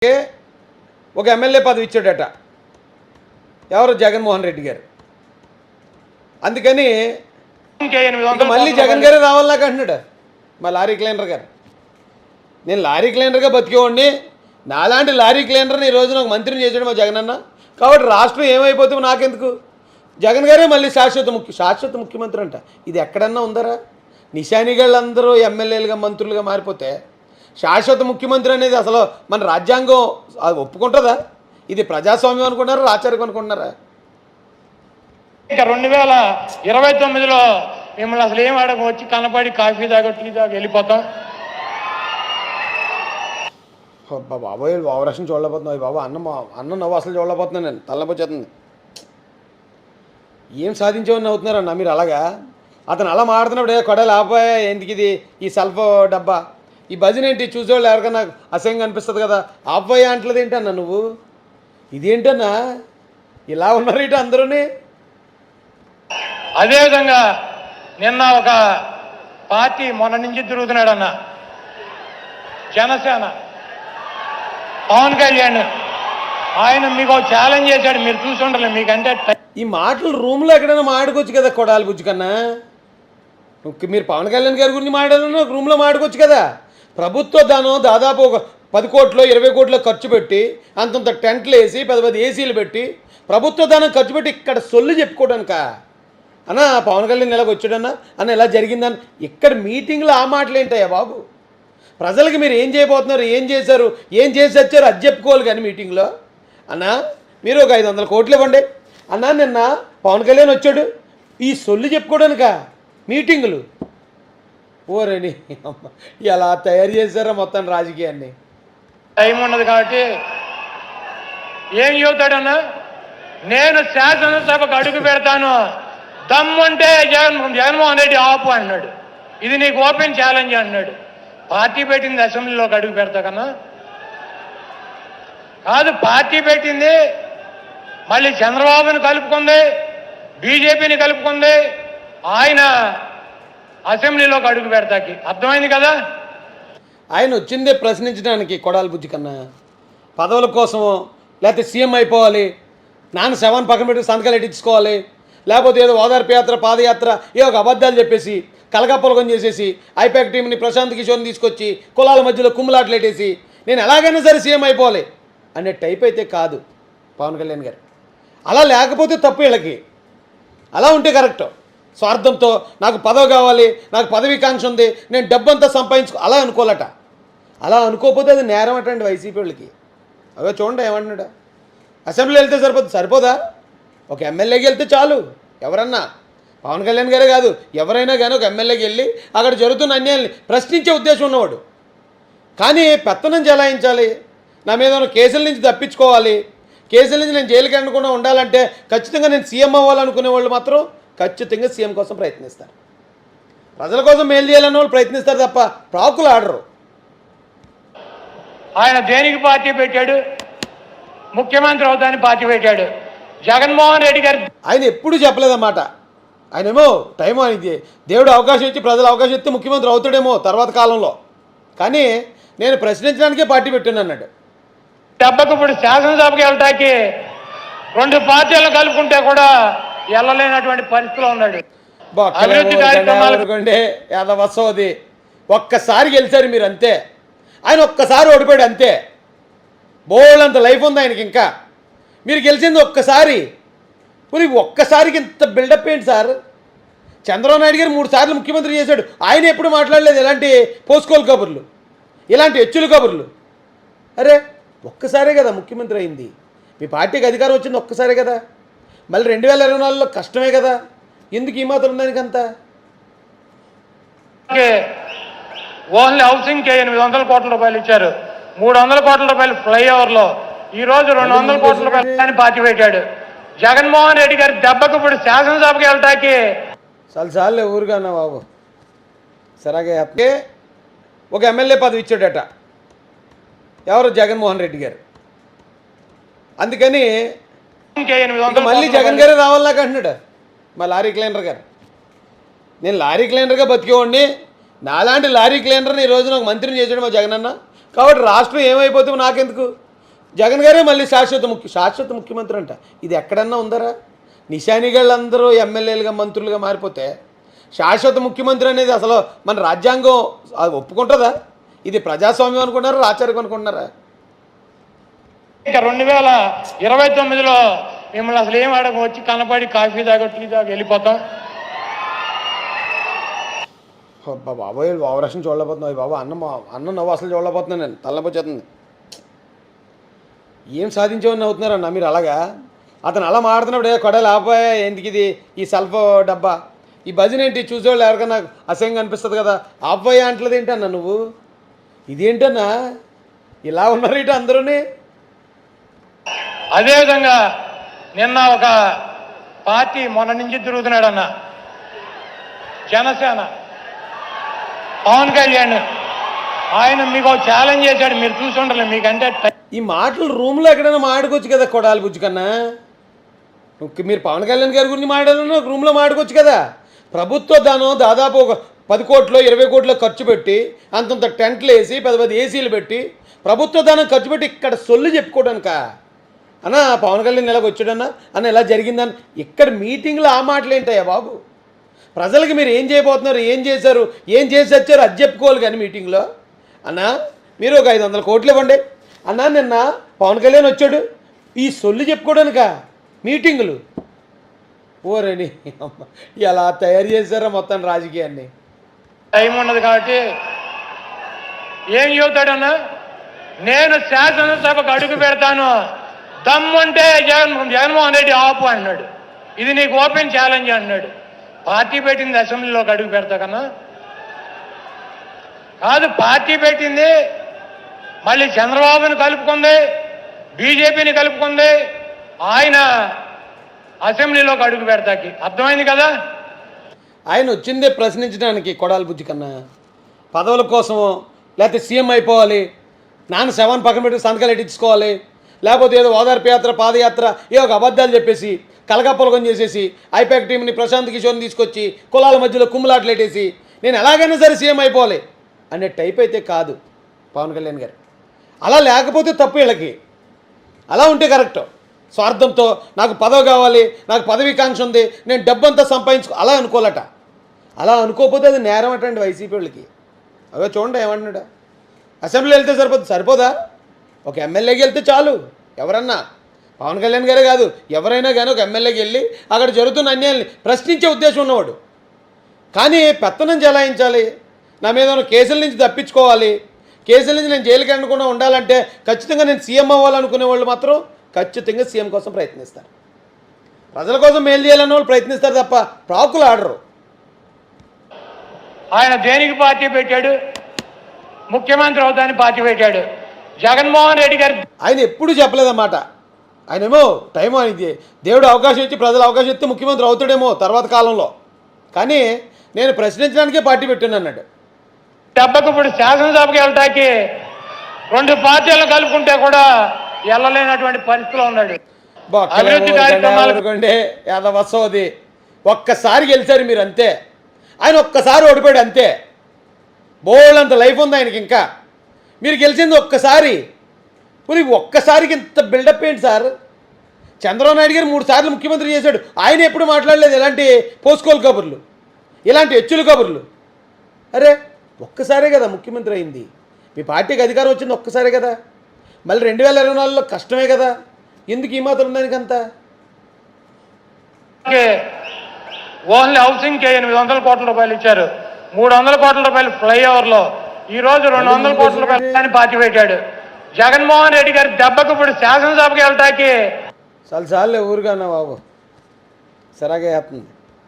ఒక ఎమ్మెల్యే పదవి ఇచ్చాడట ఎవరు జగన్మోహన్ రెడ్డి గారు. అందుకని మళ్ళీ జగన్ గారే రావాలన్నాక అంటున్నాడు మా లారీ క్లీనర్ గారు. నేను లారీ క్లీనర్గా బతికేవాడిని, నాలాంటి లారీ క్లీనర్ని ఈ రోజున ఒక మంత్రిని చేశాడు మా జగన్ అన్న. కాబట్టి రాష్ట్రం ఏమైపోతుందో నాకెందుకు, జగన్ గారే మళ్ళీ శాశ్వత ముఖ్యమంత్రి అంట. ఇది ఎక్కడన్నా ఉందరా? నిశానిగాళ్ళందరూ ఎమ్మెల్యేలుగా మంత్రులుగా మారిపోతే శాశ్వత ముఖ్యమంత్రి అనేది అసలు మన రాజ్యాంగం అది ఒప్పుకుంటుందా? ఇది ప్రజాస్వామ్యం అనుకుంటున్నారా, రాచరికం అనుకుంటున్నారా? ఇంకా 2029లో మిమ్మల్ని అసలు ఏం ఆడక వచ్చి కనపడి కాఫీ తాగా టీ తాగా వెళ్ళిపోతాం. బాబోయ్ ఓవరాక్షన్ చూడలేకపోతున్నావు బాబా. అన్న నవ్వు అసలు చూడలేకపోతున్నాను, నేను తల్లపోచేస్తుంది. ఏం సాధించామని అవుతున్నారన్న మీరు అలాగా? అతను అలా మాడుతున్నప్పుడు కొడలు ఆపోయా ఎందుకు ఇది ఈ సెల్ఫ్ డబ్బా ఈ భజన ఏంటి? చూసేవాళ్ళు ఎవరికన్నా అసహ్యంగా అనిపిస్తుంది కదా. ఆపోయా అంటలేదు ఏంటన్నా నువ్వు? ఇదేంటన్నా ఇలా ఉన్నారు ఇటు అందరూనే? అదేవిధంగా నిన్న ఒక పార్టీ మొన్న నుంచి తిరుగుతున్నాడు అన్న, జనసేన పవన్ కళ్యాణ్. ఆయన మీకు ఛాలెంజ్ చేశాడు, మీరు చూసుంటారు. మీకంటే ఈ మాటలు రూమ్లో ఎక్కడైనా మాడుకోవచ్చు కదా కొడాలి బుజ్జి కన్నా. మీరు పవన్ కళ్యాణ్ గారి గురించి మాట్లాడాలన్నా రూమ్లో మాడుకోవచ్చు కదా. ప్రభుత్వ దానం దాదాపు ఒక 10 కోట్లు 20 కోట్లు ఖర్చు పెట్టి అంతంత టెంట్లు వేసి పెద్ద ఏసీలు పెట్టి ప్రభుత్వ దానం ఖర్చు పెట్టి ఇక్కడ సొల్లు చెప్పుకోవడానిక అన్న పవన్ కళ్యాణ్ ఇలాగ వచ్చాడన్నా అన్న ఇలా జరిగిందని ఇక్కడ మీటింగ్లో ఆ మాటలు ఏంటయ్యా బాబు? ప్రజలకి మీరు ఏం చేయబోతున్నారు, ఏం చేశారు, ఏం చేసి వచ్చారు అది చెప్పుకోవాలి కానీ మీటింగ్లో. అన్న మీరు ఒక 500 కోట్లు ఇవ్వండి అన్న. నిన్న పవన్ కళ్యాణ్ వచ్చాడు ఈ సొల్లు చెప్పుకోవడానిక మీటింగులు? ఓరని ఎలా తయారు చేశారా మొత్తం రాజకీయాన్ని. టైం ఉన్నది కాబట్టి ఏం చెబుతాడన్నా, నేను శాసనసభకు అడుగు పెడతాను, దమ్ముంటే జగన్మోహన్ రెడ్డి ఆపు అన్నాడు. ఇది నీకు ఓపెన్ ఛాలెంజ్ అన్నాడు. పార్టీ పెట్టింది అసెంబ్లీలోకి అడుగు పెడతా కన్నా కాదు, పార్టీ పెట్టింది మళ్ళీ చంద్రబాబుని కలుపుకుంది, బీజేపీని కలుపుకుంది, ఆయన అసెంబ్లీలోకి అడుగు పెడతాకి. అర్థమైంది కదా? ఆయన వచ్చిందే ప్రశ్నించడానికి కొడాలి బుజ్జి కన్నా. పదవుల కోసమో లేకపోతే సీఎం అయిపోవాలి, నాన్న శవాన్ని పక్కన పెట్టి సంతకాలు ఎట్టించుకోవాలి, లేకపోతే ఏదో ఓదార్పు యాత్ర పాదయాత్ర ఏ ఒక అబద్ధాలు చెప్పేసి కలగప్పలకం చేసేసి ఐపాక్ టీంని ప్రశాంత్ కిషోర్ని తీసుకొచ్చి కులాల మధ్యలో కుమ్ములాట్లు పెట్టేసి నేను ఎలాగైనా సరే సీఎం అయిపోవాలి అనే టైప్ అయితే కాదు పవన్ కళ్యాణ్ గారు. అలా లేకపోతే తప్పు వీళ్ళకి, అలా ఉంటే కరెక్ట్. స్వార్థంతో నాకు పదవి కావాలి, నాకు పదవికాంక్ష ఉంది, నేను డబ్బంతా అలా అనుకోవాలట. అలా అనుకోకపోతే అది నేరం అటండి వైసీపీ వాళ్ళకి. అవే చూడండి ఏమంటున్నాడా, అసెంబ్లీ వెళ్తే సరిపోదా? ఒక ఎమ్మెల్యేకి వెళ్తే చాలు. ఎవరన్నా పవన్ కళ్యాణ్ గారే కాదు ఎవరైనా కానీ ఒక ఎమ్మెల్యేకి వెళ్ళి అక్కడ జరుగుతున్న అన్యాయాన్ని ప్రశ్నించే ఉద్దేశం ఉన్నవాడు. కానీ పెత్తనం చెలాయించాలి, నా మీద ఉన్న కేసుల నుంచి తప్పించుకోవాలి, కేసుల నుంచి నేను జైలుకి వెళ్ళకుండా ఉండాలంటే ఖచ్చితంగా నేను సీఎం అవ్వాలనుకునే వాళ్ళు మాత్రం ఖచ్చితంగా సీఎం కోసం ప్రయత్నిస్తారు. ప్రజల కోసం మేలు చేయాలన్న వాళ్ళు ప్రయత్నిస్తారు తప్ప ప్రాకులు ఆడరు. ఆయన దేనికి పార్టీ పెట్టాడు? ముఖ్యమంత్రి అవుతానికి పార్టీ పెట్టాడు. జగన్మోహన్ రెడ్డి గారు ఆయన ఎప్పుడూ చెప్పలేదన్నమాట. ఆయనేమో టైం ఆయనకి దేవుడు అవకాశం ఇచ్చి ప్రజలు అవకాశం ఇస్తే ముఖ్యమంత్రి అవుతాడేమో తర్వాత కాలంలో, కానీ నేను ప్రశ్నించడానికే పార్టీ పెట్టాను అన్నాడు. దెబ్బకు ఇప్పుడు శాసనసభకి వెళ్ళటానికి 2 పార్టీలను కలుపుకుంటే కూడా వెళ్ళలేనటువంటి పరిస్థితిలో ఉన్నాడు. అభివృద్ధి కార్యక్రమాలు యాదవసోది ఒక్కసారి గెలిచారు మీరు అంతే. ఆయన ఒక్కసారి ఓడిపోయాడు అంతే. బోల్డ్ అంత లైఫ్ ఉంది ఆయనకి. ఇంకా మీరు గెలిచింది ఒక్కసారి. మరి ఒక్కసారికి ఇంత బిల్డప్ ఏంటి సార్? చంద్రబాబు నాయుడు గారు 3 సార్లు ముఖ్యమంత్రి చేశాడు, ఆయన ఎప్పుడు మాట్లాడలేదు ఇలాంటి పోసుకోలు కబుర్లు, ఇలాంటి హెచ్చులు కబుర్లు. అరే ఒక్కసారే కదా ముఖ్యమంత్రి అయింది, మీ పార్టీకి అధికారం వచ్చింది ఒక్కసారే కదా. మళ్ళీ 2024లో కష్టమే కదా. ఎందుకు ఈ మాత్రం దానికంతా? ఓన్లీ హౌసింగ్కి 800 కోట్ల రూపాయలు ఇచ్చారు. 300 కోట్ల రూపాయలు ఫ్లైఓవర్లో, ఈరోజు 200 కోట్ల రూపాయలు పార్టీ పెట్టాడు. జగన్మోహన్ రెడ్డి గారి దెబ్బకు ఇప్పుడు శాసనసభకి వెళ్ళటానికి చాలే ఊరుగానా బాబు. సరగా ఒక ఎమ్మెల్యే పదవి ఇచ్చాడట ఎవరు? జగన్మోహన్ రెడ్డి గారు. అందుకని మళ్ళీ జగన్ గారే రావాలన్నాక అంటున్నాడు మా లారీ క్లీనర్ గారు. నేను లారీ క్లీనర్గా బతికేవాడిని, నాలాంటి లారీ క్లీనర్ని ఈ రోజున ఒక మంత్రిని చేశాడు మా జగన్ అన్న. కాబట్టి రాష్ట్రం ఏమైపోతుందో నాకెందుకు, జగన్ గారే మళ్ళీ శాశ్వత ముఖ్యమంత్రి అంట. ఇది ఎక్కడన్నా ఉందరా? నిశానిగాళ్ళందరూ ఎమ్మెల్యేలుగా మంత్రులుగా మారిపోతే శాశ్వత ముఖ్యమంత్రి అనేది అసలు మన రాజ్యాంగం అది ఒప్పుకుంటుందా? ఇది ప్రజాస్వామ్యం అనుకుంటున్నారా, రాచరికం అనుకుంటున్నారా? ఇంకా 2029లో మిమ్మల్ని అసలు ఏం అడగ వచ్చి కనపడి కాఫీ తాగా టీ తాగా వెళ్ళిపోతాం. అబ్బా బాబోయ్, ఓవరాక్షన్ చూడలేకపోతున్నావు బాబా. అన్న నవ్వు అసలు చూడలేకపోతున్నాను, నేను తలనొప్పొచ్చేస్తుంది. ఏం సాధించామని నవ్వుతున్నారన్న మీరు అలాగా? అతను అలా మాడుతున్నప్పుడు కొడాలి ఆపోయా, ఎందుకు ఇది ఈ సెల్ఫ్ డబ్బా, ఈ భజన ఏంటి, చూసేవాళ్ళు ఎవరికైనా అసహ్యంగా అనిపిస్తుంది కదా, ఆపోయా అంటలేదు ఏంటన్నా నువ్వు? ఇదేంటన్నా ఇలా ఉన్నారు ఇటు అందరూని? అదేవిధంగా నిన్న ఒక పార్టీ మొన్న నుంచి తిరుగుతున్నాడన్న జనసేన పవన్ కళ్యాణ్, ఆయన మీకు ఛాలెంజ్ చేశాడు, మీరు చూసుంటారు. మీకంటే ఈ మాటలు రూమ్లో ఎక్కడైనా మాడుకోవచ్చు కదా కొడాలి బుజ్జి కన్నా. మీరు పవన్ కళ్యాణ్ గారి గురించి మాట్లాడాలన్నా రూమ్లో మాడుకోవచ్చు కదా. ప్రభుత్వ దానం దాదాపు ఒక 10 కోట్లు 20 కోట్లు ఖర్చు పెట్టి అంతంత టెంట్లు వేసి పెద్ద ఏసీలు పెట్టి ప్రభుత్వ దానం ఖర్చు పెట్టి ఇక్కడ సొల్లు చెప్పుకోవడానిక అన్న పవన్ కళ్యాణ్ ఇలాగ వచ్చాడన్నా అన్న ఇలా జరిగిందని ఇక్కడ మీటింగ్లో ఆ మాటలు ఏంటయ్యా బాబు? ప్రజలకి మీరు ఏం చేయబోతున్నారు, ఏం చేశారు, ఏం చేసి వచ్చారు అది చెప్పుకోవాలి కానీ మీటింగ్లో. అన్నా మీరు ఒక 500 కోట్లు ఇవ్వండి అన్నా, నిన్న పవన్ కళ్యాణ్ వచ్చాడు, ఈ సొల్లు చెప్పుకోవడానిక మీటింగులు? ఓరని ఎలా తయారు చేశారా మొత్తం రాజకీయాన్ని. టైం ఉండదు కాబట్టి ఏం చెబుతాడన్నా, నేను శాసనసభకు అడుగు పెడతాను, దమ్ముంటే జగన్మోహన్ రెడ్డి ఆపు అన్నాడు. ఇది నీకు ఓపెన్ ఛాలెంజ్ అన్నాడు. పార్టీ పెట్టింది అసెంబ్లీలోకి అడుగు పెడతా కన్నా కాదు, పార్టీ పెట్టింది మళ్ళీ చంద్రబాబుని కలుపుకుంది, బీజేపీని కలుపుకుంది, ఆయన అసెంబ్లీలోకి అడుగు పెడతాకి. అర్థమైంది కదా? ఆయన వచ్చిందే ప్రశ్నించడానికి కొడాలి బుజ్జి కన్నా. పదవుల కోసమో లేకపోతే సీఎం అయిపోవాలి, నాన్న శవాన్ని పక్కన పెట్టి సంతకాలు ఎట్టించుకోవాలి, లేకపోతే ఏదో ఓదార్పు యాత్ర పాదయాత్ర ఏ ఒక అబద్ధాలు చెప్పేసి కలగపొలగం చేసేసి ఐపాక్ టీంని ప్రశాంత్ కిషోర్ని తీసుకొచ్చి కులాల మధ్యలో కుమ్ములాట్లు పెట్టేసి నేను ఎలాగైనా సరే సీఎం అయిపోవాలి అనే టైప్ అయితే కాదు పవన్ కళ్యాణ్ గారు. అలా లేకపోతే తప్పు వీళ్ళకి, అలా ఉంటే కరెక్ట్. స్వార్థంతో నాకు పదవి కావాలి, నాకు పదవికాంక్ష ఉంది, నేను డబ్బంతా సంపాదించుకో అలా అనుకోలట. అలా అనుకోకపోతే అది నేరం అటండి వైసీపీ వాళ్ళకి. అవే చూడండి ఏమంటున్నాడు, అసెంబ్లీ వెళ్తే సరిపోదా? ఒక ఎమ్మెల్యేకి వెళ్తే చాలు. ఎవరన్నా పవన్ కళ్యాణ్ గారే కాదు, ఎవరైనా కానీ ఒక ఎమ్మెల్యేకి వెళ్ళి అక్కడ జరుగుతున్న అన్యాయాన్ని ప్రశ్నించే ఉద్దేశం ఉన్నవాడు. కానీ పెత్తనం చెలాయించాలి, నా మీద ఉన్న కేసుల నుంచి తప్పించుకోవాలి, కేసుల నుంచి నేను జైలుకి వెళ్ళకుండా ఉండాలంటే ఖచ్చితంగా నేను సీఎం అవ్వాలనుకునే వాళ్ళు మాత్రం ఖచ్చితంగా సీఎం కోసం ప్రయత్నిస్తారు. ప్రజల కోసం మేలు చేయాలన్న వాళ్ళు ప్రయత్నిస్తారు తప్ప ప్రాకులు ఆడరు. ఆయన దేనికి పార్టీ పెట్టాడు? ముఖ్యమంత్రి అవుతానికి పార్టీ పెట్టాడు. జగన్మోహన్ రెడ్డి గారు ఆయన ఎప్పుడూ చెప్పలేదన్నమాట. ఆయనేమో టైం ఆయనకి దేవుడు అవకాశం ఇచ్చి ప్రజలు అవకాశం ఇస్తే ముఖ్యమంత్రి అవుతాడేమో తర్వాత కాలంలో, కానీ నేను ప్రశ్నించడానికే పార్టీ పెట్టాను అన్నాడు. దెబ్బకు ఇప్పుడు శాసనసభకి వెళ్ళటానికి 2 పార్టీలను కలుపుకుంటే కూడా వెళ్ళలేనటువంటి పరిస్థితిలో ఉన్నాడు. అభివృద్ధి కార్యక్రమాలు యాదవసోది ఒక్కసారి గెలిచారు మీరు అంతే, ఆయన ఒక్కసారి ఓడిపోయాడు అంతే. బోళ్ళంత లైఫ్ ఉంది ఆయనకి, ఇంకా మీరు గెలిచింది ఒక్కసారి. మరి ఒక్కసారికి ఇంత బిల్డప్ ఏంటి సార్? చంద్రబాబు నాయుడు గారు 3 సార్లు ముఖ్యమంత్రి చేశాడు, ఆయన ఎప్పుడు మాట్లాడలేదు ఇలాంటి పోసుకోలు కబుర్లు, ఇలాంటి హెచ్చులు కబుర్లు. అరే ఒక్కసారే కదా ముఖ్యమంత్రి అయింది, మీ పార్టీకి అధికారం వచ్చింది ఒక్కసారే కదా, మళ్ళీ 2024లో కష్టమే కదా, ఎందుకు ఈ మాత్రం దానికంతా? ఓన్లీ హౌసింగ్కి 800 కోట్ల రూపాయలు ఇచ్చారు, 300 కోట్ల రూపాయలు ఫ్లైఓవర్లో, ఈరోజు 200 కోట్ల రూపాయలు పార్టీ పెట్టాడు. జగన్మోహన్ రెడ్డి గారి దెబ్బకు ఇప్పుడు శాసనసభకి వెళ్ళటానికి చాలు ఊరుగా అన్నా బాబు, సరాగా చేస్తుంది.